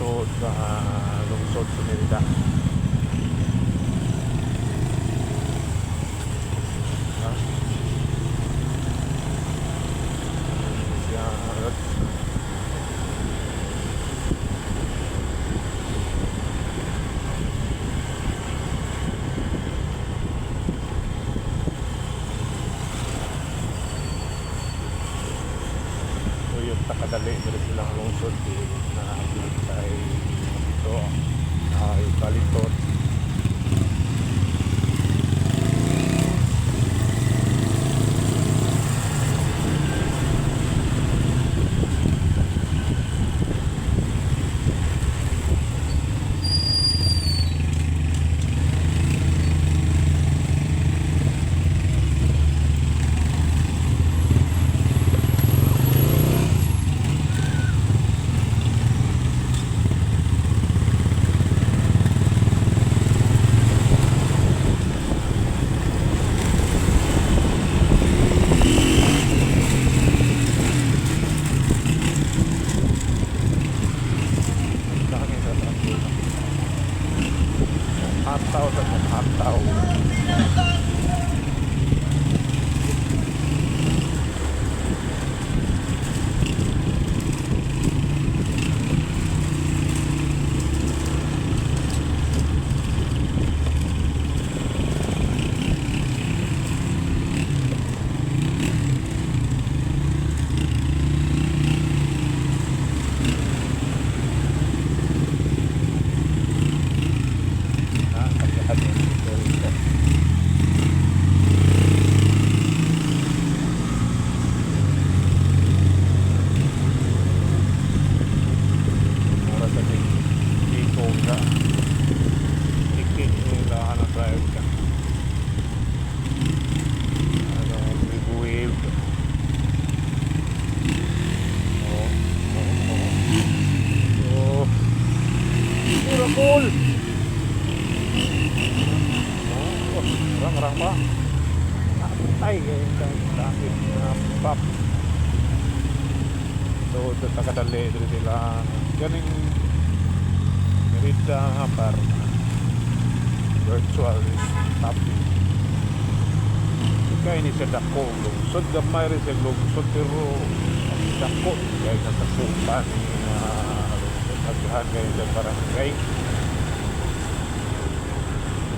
lungsod lungsod sa Merida. Takadali dari silang lungsod di naaglit kay ito ay Baliton. Hataw sa mga hataw. Cool. Orang-orang pa. Ay, dahil pop. So, takadali dito sila. Ganing Merida par virtual tapi. Kaya ini sa dako lungsod gamay rin sa lungsod pero dako kaya natakupan aghan kayo sa barangay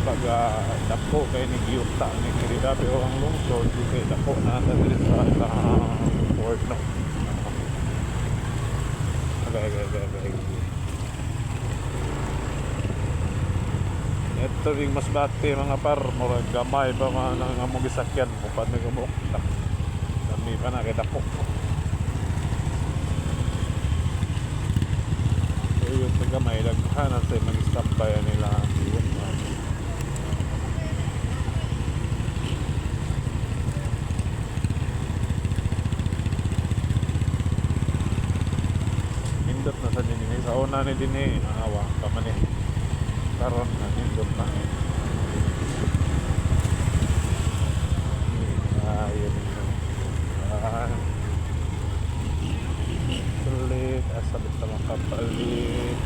pag dako kayo ni Giyuta ni Merida pero ang lungsod kayo dako na dito sa port no okay. Ito ring mas bati mga par murag gamay pa mga nang among gisakyan mo pa may gumok dami pa na kay dako. Yung tagamay daghanan sa mag-standby nila yun nindot na sa dinini sa una ni dinini awa pa man eh karon na nindot na ayun sulit asabit sa mga kapalit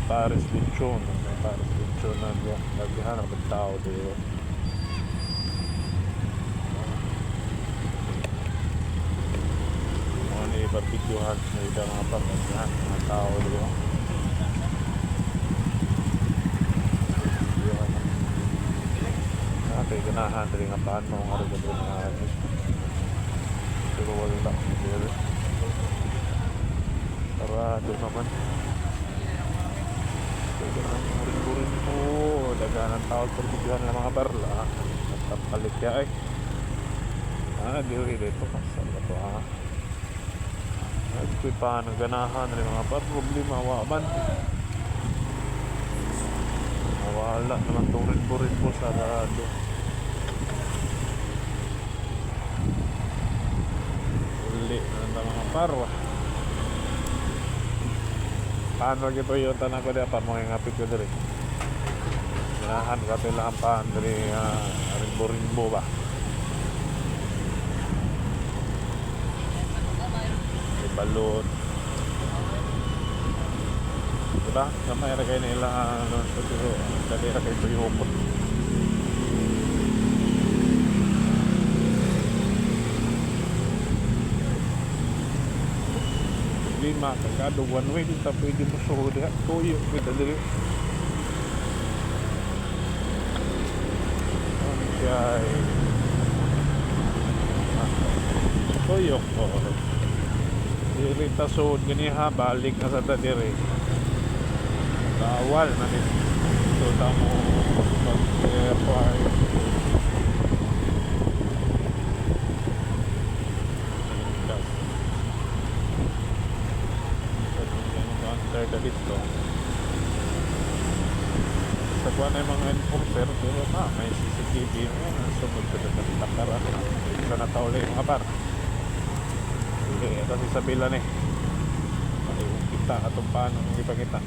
Paris Lechon na naghahanap ng tao dito mga ni barbecue na ito mga pangaghan mga tao dito kay ganahan rin nga paan mo nga rin nga pero wala lang dito sarado naman kaya ganang murin-murin po daganang tao perbidyohan ng mga barla nagtapalit ya ay diri dito kasal na to nagkoy pa ng ganahan rin mga bar problema waman wala naman turin-burin po sarado uli na mga parwa paano gitu yung tanang ko diya pa mga ngapit ko diri ganahan ka lang paan diri rimbo-rimbo ba balot. Diba? Gamay ra kayo nila ano, siguro dali ra kayo tuyokot. Lima kagado one way di ta pwede mo suhod ha. Tuyo kita dili. Siya ay tuyok ko. Dili ta suhod gani ha, balik na sa ta dire. Bawal na din. So tamo mag-airfry. Under dito. Sa kuha na yung mga enforcer, pero may CCTV yun. Sunod ka na takaran. Isa na tauli yung mga bar. Sige, ito si Sabila ni. Kita atong paano ipakita.